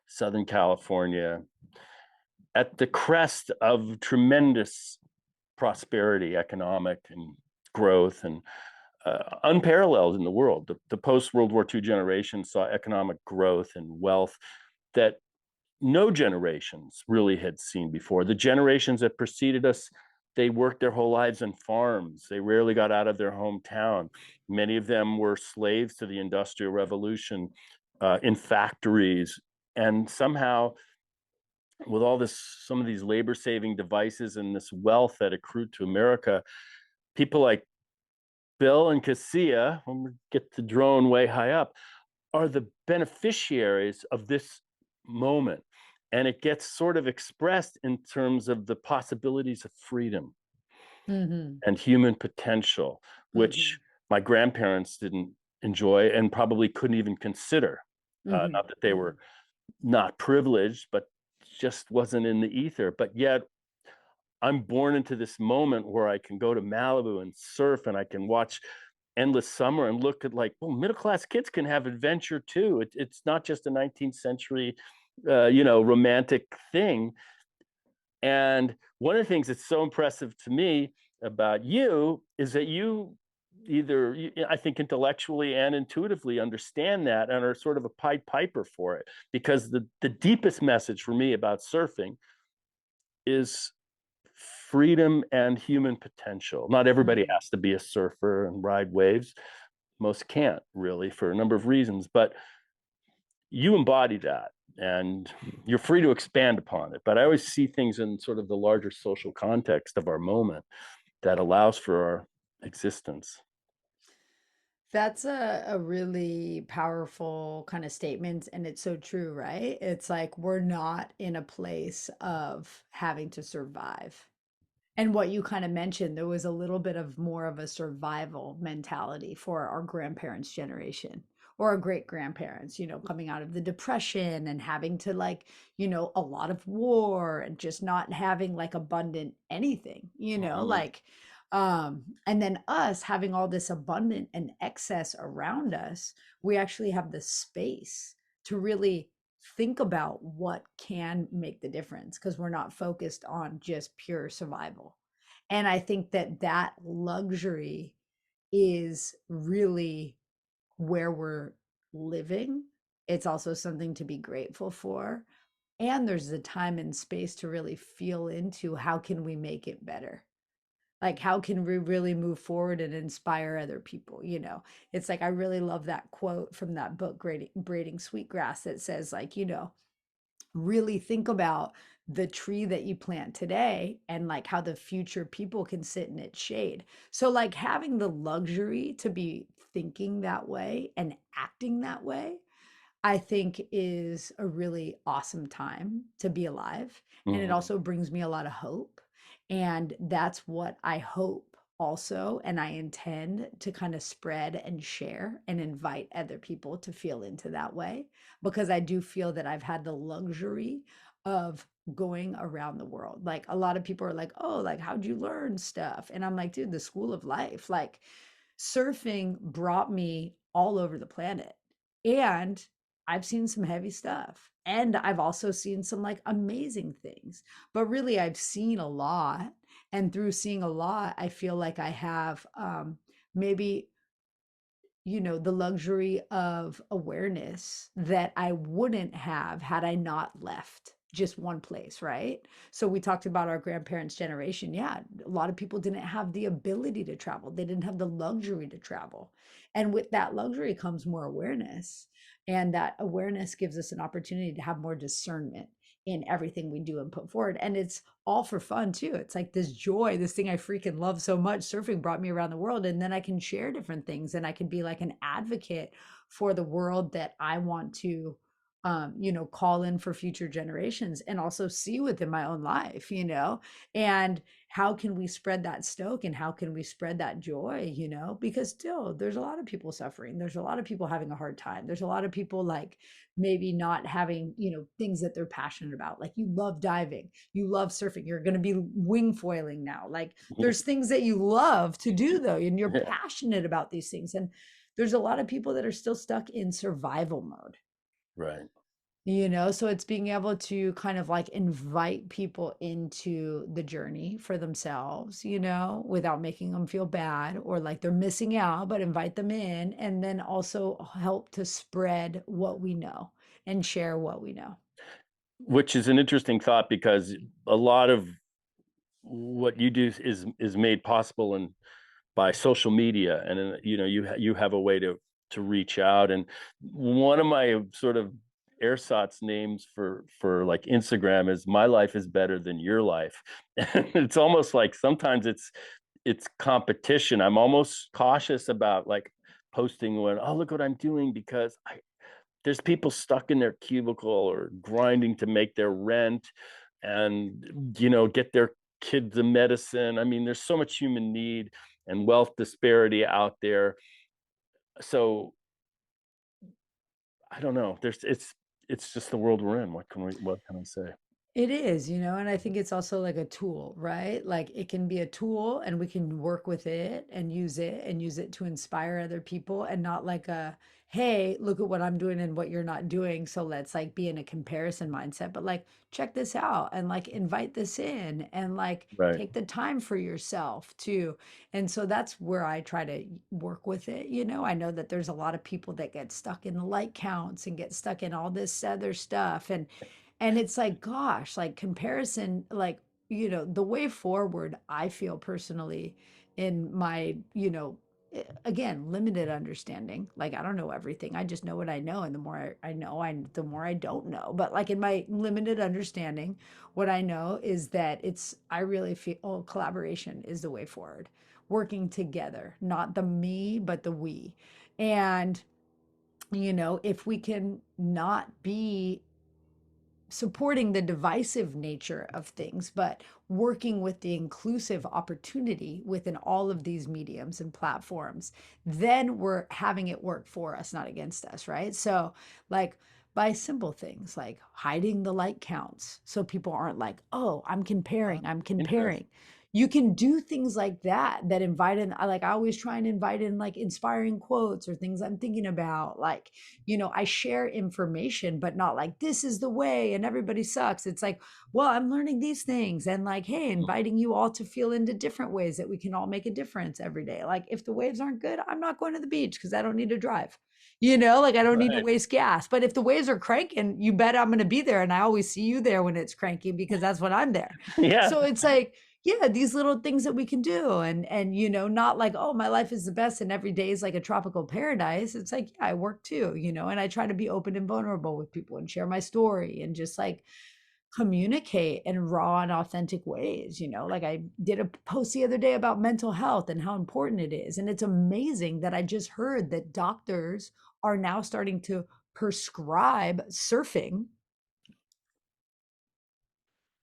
Southern California, at the crest of tremendous prosperity, economic and growth, and unparalleled in the world. The post World War II generation saw economic growth and wealth that no generations really had seen before. The generations that preceded us, they worked their whole lives on farms. They rarely got out of their hometown. Many of them were slaves to the Industrial Revolution, in factories. And somehow, with all this, some of these labor saving devices and this wealth that accrued to America, people like Bill and Kassia, when we get the drone way high up, are the beneficiaries of this moment. And it gets sort of expressed in terms of the possibilities of freedom Mhm. and human potential, which Mhm. my grandparents didn't enjoy and probably couldn't even consider. Mhm. Not that they were Mhm. not privileged, but just wasn't in the ether. But yet, I'm born into this moment where I can go to Malibu and surf, and I can watch endless summer and look at, like, well, middle class kids can have adventure too. It's not just a 19th century, romantic thing. And one of the things that's so impressive to me about you is that you either, I think, intellectually and intuitively understand that and are sort of a Pied Piper for it. Because the deepest message for me about surfing is freedom and human potential. Not everybody Mhm. has to be a surfer and ride waves. Most can't really, for a number of reasons, but you embody that, and you're free to expand upon it. But I always see things in sort of the larger social context of our moment that allows for our existence. That's a really powerful kind of statement, and it's so true, right? It's like we're not in a place of having to survive. And what you kind of mentioned, there was a little bit of more of a survival mentality for our grandparents' generation or our great grandparents, coming out of the depression and having to, like, a lot of war and just not having like abundant anything, Mhm. like, and then us having all this abundant and excess around us, we actually have the space to really think about what can make the difference because we're not focused on just pure survival. And I think that that luxury is really where we're living. It's also something to be grateful for. And there's the time and space to really feel into how can we make it better? Like, how can we really move forward and inspire other people? It's like, I really love that quote from that book, Braiding Sweetgrass, that says, like, really think about the tree that you plant today and like how the future people can sit in its shade. So like having the luxury to be thinking that way and acting that way, I think is a really awesome time to be alive. And it Mhm. also brings me a lot of hope. And that's what I hope also. And I intend to kind of spread and share and invite other people to feel into that way, because I do feel that I've had the luxury of going around the world. Like a lot of people are like, oh, like, how'd you learn stuff? And I'm like, dude, the school of life. Like, surfing brought me all over the planet. And I've seen some heavy stuff. And I've also seen some like amazing things. But really, I've seen a lot. And through seeing a lot, I feel like I have maybe, the luxury of awareness that I wouldn't have had I not left just one place, right? So we talked about our grandparents' generation. Yeah, a lot of people didn't have the ability to travel. They didn't have the luxury to travel. And with that luxury comes more awareness. And that awareness gives us an opportunity to have more discernment in everything we do and put forward. And it's all for fun too. It's like this joy, this thing I freaking love so much. Surfing brought me around the world, and then I can share different things and I can be like an advocate for the world that I want to call in for future generations and also see within my own life, and how can we spread that stoke and how can we spread that joy, because still there's a lot of people suffering. There's a lot of people having a hard time. There's a lot of people like maybe not having, things that they're passionate about. Like you love diving, you love surfing, you're going to be wing foiling now. Like there's things that you love to do though, and you're Yeah, passionate about these things. And there's a lot of people that are still stuck in survival mode. right. So it's being able to kind of like invite people into the journey for themselves, without making them feel bad or like they're missing out, but invite them in and then also help to spread what we know and share what we know. Which is an interesting thought because a lot of what you do is made possible and by social media, and you have a way to reach out. And one of my sort of ersatz names for like Instagram is "My life is better than your life." And it's almost like sometimes it's competition. I'm almost cautious about like posting when, oh, look what I'm doing, because there's people stuck in their cubicle or grinding to make their rent and get their kids the medicine. I mean, there's so much human need and wealth disparity out there. So I don't know. It's just the world we're in. What can I say? It is, and I think it's also like a tool, right? Like it can be a tool and we can work with it and use it to inspire other people and not like hey, look at what I'm doing and what you're not doing. So let's like be in a comparison mindset, but like check this out and like invite this in and like Right. take the time for yourself too. And so that's where I try to work with it. I know that there's a lot of people that get stuck in the like counts and get stuck in all this other stuff. And it's like, gosh, like comparison, like, the way forward, I feel personally in my, again, limited understanding. Like, I don't know everything. I just know what I know. And the more I know, the more I don't know. But like in my limited understanding, what I know is that I really feel collaboration is the way forward, working together, not the me, but the we. And, if we can not be supporting the divisive nature of things, but working with the inclusive opportunity within all of these mediums and platforms, then we're having it work for us, not against us, right? So, like, by simple things like hiding the like counts so people aren't like, oh, I'm Interesting. comparing. You can do things like that invite in, like I always try and invite in like inspiring quotes or things I'm thinking about. Like, I share information, but not like this is the way and everybody sucks. It's like, well, I'm learning these things and like, hey, inviting you all to feel into different ways that we can all make a difference every day. Like, if the waves aren't good, I'm not going to the beach because I don't need to drive. Like I don't need to Right. waste gas. But if the waves are cranking, you bet I'm going to be there. And I always see you there when it's cranking because that's when I'm there. Yeah. So it's like, yeah, these little things that we can do. And not like, oh, my life is the best and every day is like a tropical paradise. It's like, yeah, I work too, and I try to be open and vulnerable with people and share my story and just like communicate in raw and authentic ways. Like I did a post the other day about mental health and how important it is. And it's amazing that I just heard that doctors are now starting to prescribe surfing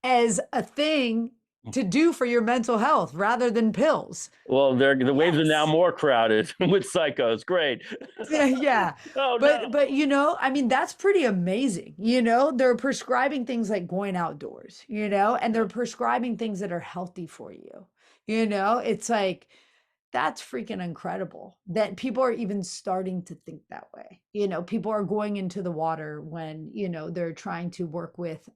as a thing to do for your mental health rather than pills. Well, the waves are now Yes. more crowded with psychos. Great. Yeah, yeah. Oh But no. but I mean that's pretty amazing. They're prescribing things like going outdoors, and they're prescribing things that are healthy for you. It's like that's freaking incredible that people are even starting to think that way. People are going into the water when, they're trying to work with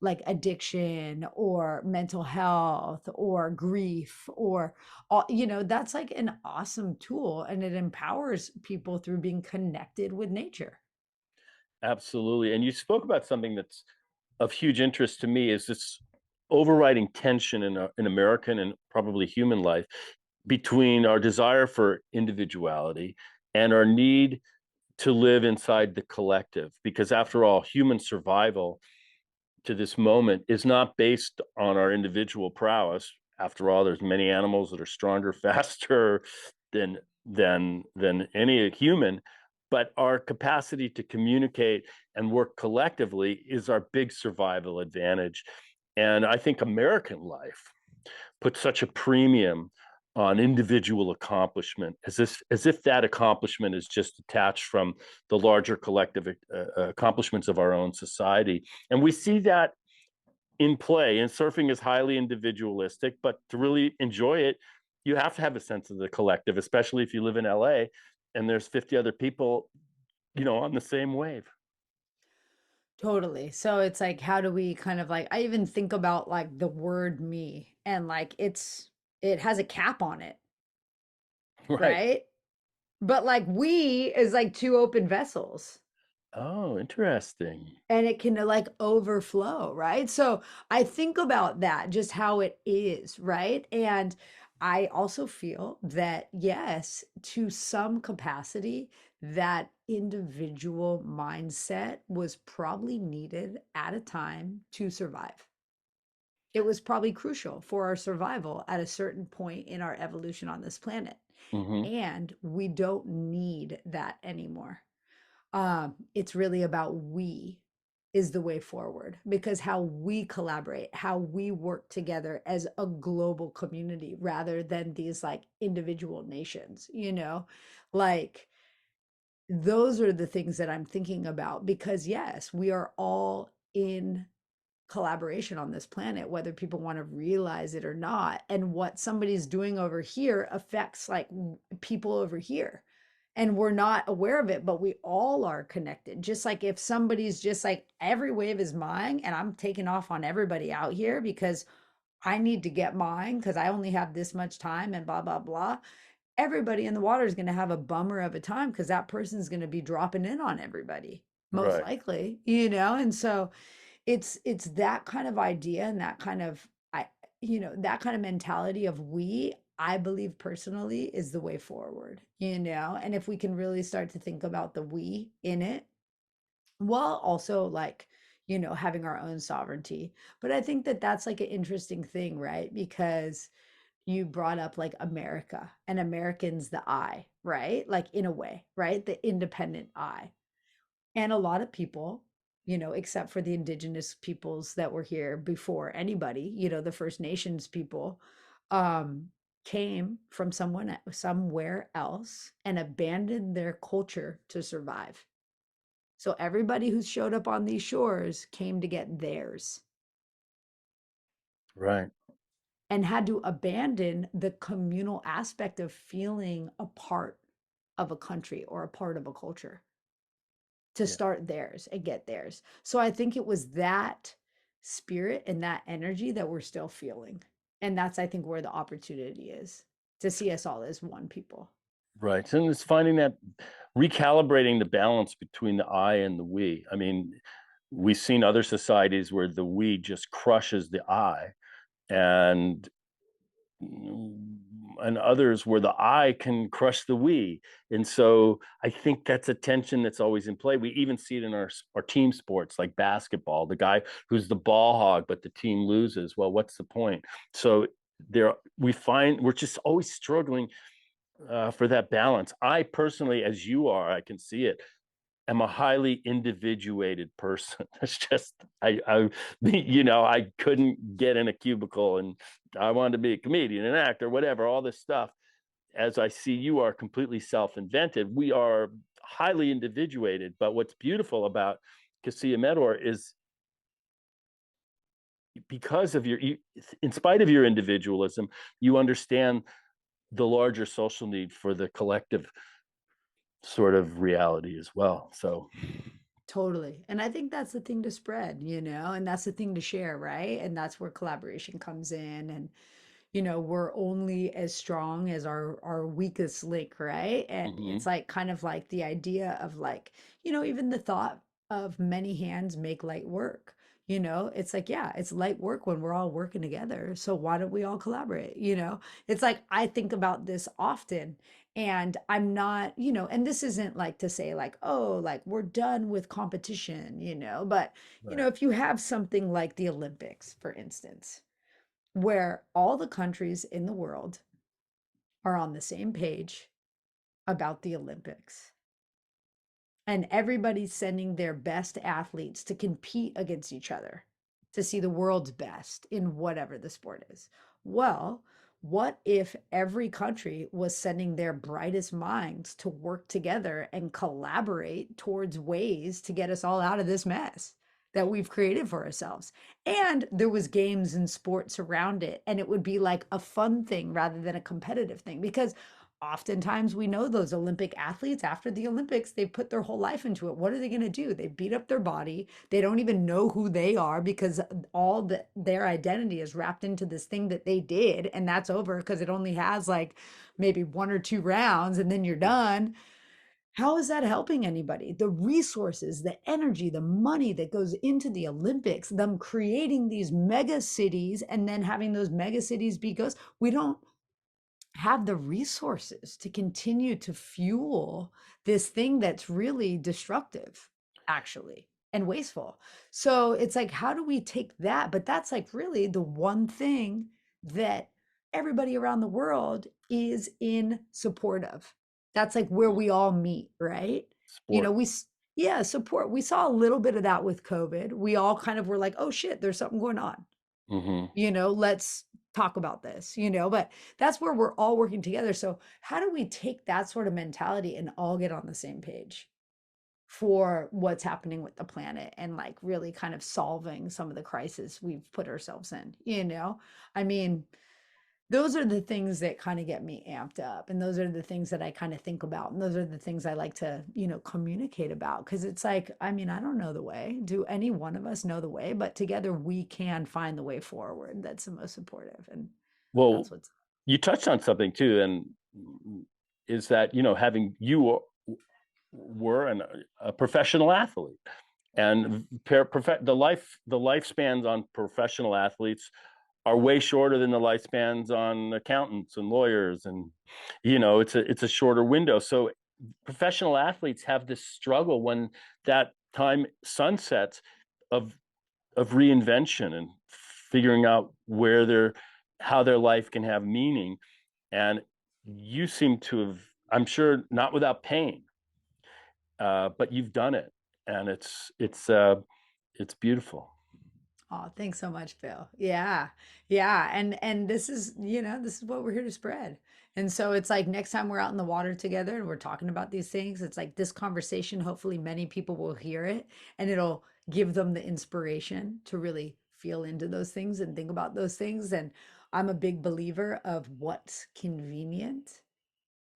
like addiction or mental health or grief or all, that's like an awesome tool and it empowers people through being connected with nature. Absolutely. And you spoke about something that's of huge interest to me is this overriding tension in American and probably human life between our desire for individuality and our need to live inside the collective. Because after all, human survival to this moment is not based on our individual prowess. After all, there's many animals that are stronger, faster than any human. but our capacity to communicate and work collectively is our big survival advantage. And I think American life puts such a premium on individual accomplishment, as if that accomplishment is just detached from the larger collective accomplishments of our own society. And we see that in play. And surfing is highly individualistic, but to really enjoy it, you have to have a sense of the collective, especially if you live in LA and there's 50 other people, on the same wave. Totally. So it's like, how do we kind of like, I even think about like the word me and like it has a cap on it, Right. right? But like we is like two open vessels Oh, interesting. and it can like overflow, right? So I think about that, just how it is, right? And I also feel that, yes, to some capacity, that individual mindset was probably needed at a time to survive. It was probably crucial for our survival at a certain point in our evolution on this planet. Hmm. And we don't need that anymore. It's really about we is the way forward because how we collaborate, how we work together as a global community rather than these like individual nations, like those are the things that I'm thinking about because yes, we are all in collaboration on this planet, whether people want to realize it or not. And what somebody's doing over here affects like people over here. And we're not aware of it, but we all are connected. Just like if somebody's just like, every wave is mine, and I'm taking off on everybody out here because I need to get mine because I only have this much time and blah, blah, blah. Everybody in the water is going to have a bummer of a time because that person's going to be dropping in on everybody, most Right. likely, And so, it's that kind of idea and that kind of that kind of mentality of we, I believe personally is the way forward, and if we can really start to think about the we in it while also like having our own sovereignty. But I think that that's like an interesting thing, right? Because you brought up like America and Americans, the I, right? Like in a way, right? The independent I. And a lot of people, except for the indigenous peoples that were here before anybody, the First Nations people, um, came from somewhere else and abandoned their culture to survive. So everybody who showed up on these shores came to get theirs Right. and had to abandon the communal aspect of feeling a part of a country or a part of a culture to Yeah. start theirs and get theirs. So I think it was that spirit and that energy that we're still feeling. And that's, I think, where the opportunity is to see us all as one people. Right. And it's finding that recalibrating the balance between the I and the we. I mean, we've seen other societies where the we just crushes the I, and others where the I can crush the we. And so I think that's a tension that's always in play. We even see it in our team sports like basketball, the guy who's the ball hog, but the team loses. Well, what's the point? So there we find we're just always struggling for that balance. I personally, as you are, I can see it, am a highly individuated person. It's just I couldn't get in a cubicle and I wanted to be a comedian, an actor, whatever, all this stuff. As I see you are completely self-invented. We are highly individuated. But what's beautiful about Kassia Meador is because of in spite of your individualism, you understand the larger social need for the collective sort of reality as well. So, Totally. And I think that's the thing to spread, and that's the thing to share, right? And that's where collaboration comes in. And we're only as strong as our weakest link, right? And it's mhm, like kind of like the idea of like, even the thought of many hands make light work. It's like, yeah, it's light work when we're all working together. So why don't we all collaborate? It's like I think about this often and I'm not, and this isn't like to say like, oh, like we're done with competition, but right, if you have something like the Olympics, for instance, where all the countries in the world are on the same page about the Olympics. and everybody's sending their best athletes to compete against each other to see the world's best in whatever the sport is. Well, what if every country was sending their brightest minds to work together and collaborate towards ways to get us all out of this mess that we've created for ourselves? And there was games and sports around it, and it would be like a fun thing rather than a competitive thing, because oftentimes we know those Olympic athletes after the Olympics, they put their whole life into it. What are they going to do? They beat up their body. They don't even know who they are because their identity is wrapped into this thing that they did. And that's over because it only has like maybe 1 or 2 rounds and then you're done. How is that helping anybody? The resources, the energy, the money that goes into the Olympics, them creating these mega cities and then having those mega cities be ghosts. We don't have the resources to continue to fuel this thing that's really destructive, actually, and wasteful. So it's like, how do we take that? But that's like really the one thing that everybody around the world is in support of. That's like where we all meet, right? You know, Sport. yeah, support. We saw a little bit of that with COVID. We all kind of were like, oh shit, there's something going on, Hmm. let's talk about this, but that's where we're all working together. So how do we take that sort of mentality and all get on the same page for what's happening with the planet and like really kind of solving some of the crises we've put ourselves in? I mean, those are the things that kind of get me amped up, and those are the things that I kind of think about, and those are the things I like to communicate about, because it's like, I mean, I don't know the way. Do any one of us know the way? But together we can find the way forward that's the most supportive, and Well, that's what's you touched on something too, and is that having you were a professional athlete, and the lifespans on professional athletes are way shorter than the lifespans on accountants and lawyers, and it's a shorter window. So professional athletes have this struggle when that time sunsets of reinvention and figuring out how their life can have meaning. And you seem to have, I'm sure, not without pain, but you've done it, and it's beautiful. Oh, thanks so much, Phil. Yeah. Yeah. And this is what we're here to spread. And so it's like next time we're out in the water together and we're talking about these things, it's like this conversation, hopefully many people will hear it and it'll give them the inspiration to really feel into those things and think about those things. And I'm a big believer of what's convenient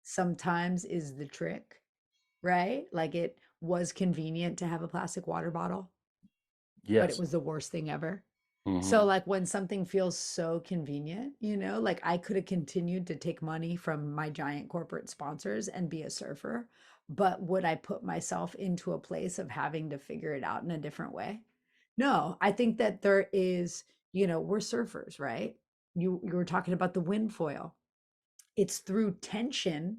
sometimes is the trick, right? Like it was convenient to have a plastic water bottle, but it Yes. was the worst thing ever. So Hmm. like when something feels so convenient, like I could have continued to take money from my giant corporate sponsors and be a surfer, but would I put myself into a place of having to figure it out in a different way? No, I think that there is, we're surfers, right? You were talking about the wind foil. It's through tension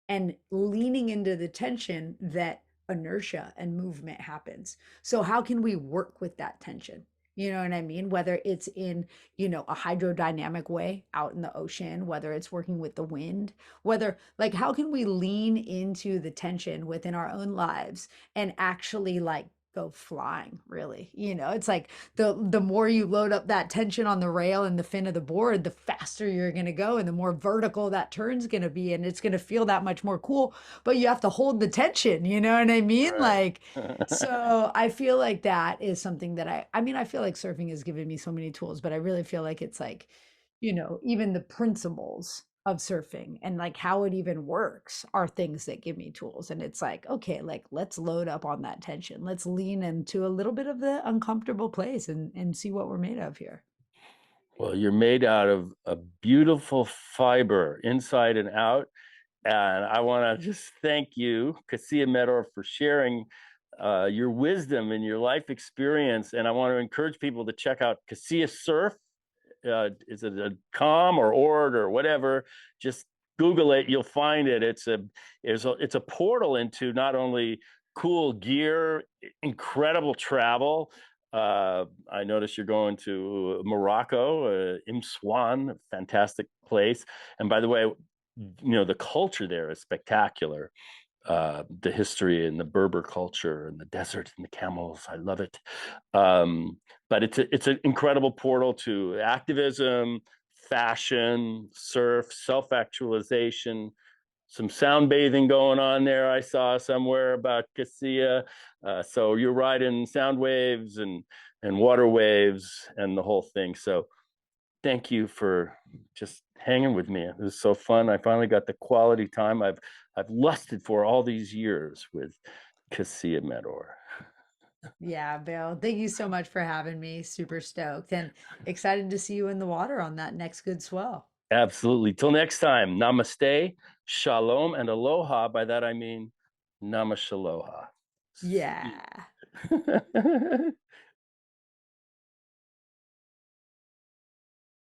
and leaning into the tension that inertia and movement happens. So how can we work with that tension? You know what I mean? Whether it's in, a hydrodynamic way out in the ocean, whether it's working with the wind, whether like how can we lean into the tension within our own lives and actually like go flying, really? It's like the more you load up that tension on the rail and the fin of the board, the faster you're going to go and the more vertical that turn's going to be, and it's going to feel that much more cool, but you have to hold the tension, you know what I mean? Like, Right. so I feel like that is something that I mean, I feel like surfing has given me so many tools, but I really feel like it's like, even the principles of surfing and like how it even works are things that give me tools. And it's like, okay, like let's load up on that tension. Let's lean into a little bit of the uncomfortable place and see what we're made of here. Well, you're made out of a beautiful fiber inside and out. And I want to just thank you, Kassia Meador, for sharing your wisdom and your life experience. And I want to encourage people to check out Meador-Surf. Is it a com or org or whatever? Just Google it, you'll find it. It's a portal into not only cool gear, incredible travel. I noticed you're going to Morocco, Imswan, fantastic place. And by the way, the culture there is spectacular. the history and the Berber culture and the desert and the camels. I love it. But it's an incredible portal to activism, fashion, surf, self-actualization, some sound bathing going on there. I saw somewhere about Kassia. So you're riding sound waves and water waves and the whole thing. So thank you for just hanging with me. It was so fun. I finally got the quality time I've lusted for all these years with Kassia Meador. Yeah, Bill, thank you so much for having me. Super stoked and excited to see you in the water on that next good swell. Absolutely. Till next time, namaste, shalom, and aloha. By that I mean namashaloha. Yeah.